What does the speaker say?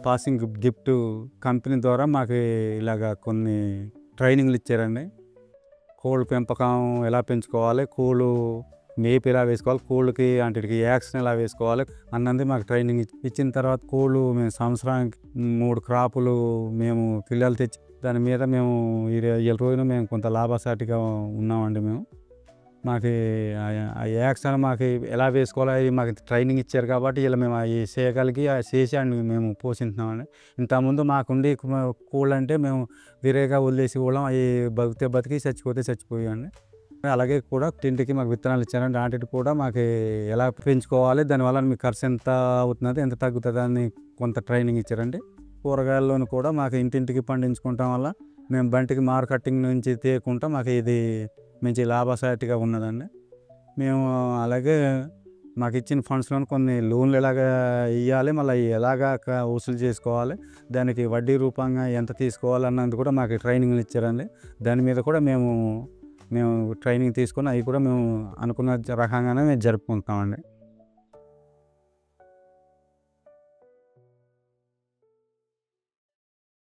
Passing gift company ద్వారా మాకు ఇలాగ కొన్ని ట్రైనింగ్లు ఇచ్చారండి. కోళ్ళ పెంపకం ఎలా పెంచుకోవాలి, కోళ్ళు మేపు ఎలా వేసుకోవాలి, కోళ్ళకి వాటికి వ్యాక్సిన్ ఎలా వేసుకోవాలి అన్నది మాకు ట్రైనింగ్ ఇచ్చిన తర్వాత కోళ్ళు మేము సంవత్సరానికి 3 క్రాపులు మేము పిల్లలు తెచ్చి దాని మీద మేము 20 రోజులు మేము కొంత లాభసాటిగా ఉన్నామండి. మాకు ఆ వ్యాక్సిన్ మాకు ఎలా వేసుకోవాలి మాకు ట్రైనింగ్ ఇచ్చారు కాబట్టి ఇలా మేము అవి చేయగలిగి చేసి మేము పోషిస్తున్నామండి. ఇంతకుముందు మాకుండి కోళ్ళు అంటే మేము వేరేగా వదిలేసి వాళ్ళం, అవి బతికితే బతికి చచ్చిపోతే చచ్చిపోయాయండి. అలాగే కూడా ఇంటికి మాకు విత్తనాలు ఇచ్చారండి. వాటికి కూడా మాకు ఎలా పెంచుకోవాలి, దానివల్ల మీకు ఖర్చు ఎంత అవుతుంది, ఎంత తగ్గుతుంది అని కొంత ట్రైనింగ్ ఇచ్చారండి. కూరగాయల్లోనూ కూడా మాకు ఇంటింటికి పండించుకోవటం వల్ల మేము బంటికి మార్కెటింగ్ నుంచి తీయకుండా మాకు ఇది మంచి లాభసాటిగా ఉన్నదండి. మేము అలాగే మాకు ఇచ్చిన ఫండ్స్లో కొన్ని లోన్లు ఎలాగ ఇవ్వాలి, మళ్ళీ ఎలాగ వసూలు చేసుకోవాలి, దానికి వడ్డీ రూపంగా ఎంత తీసుకోవాలి అన్నది కూడా మాకు ట్రైనింగ్లు ఇచ్చారండి. దాని మీద కూడా మేము ట్రైనింగ్ తీసుకొని అవి కూడా మేము అనుకున్న రకంగానే మేము జరుపుకుంటామండి.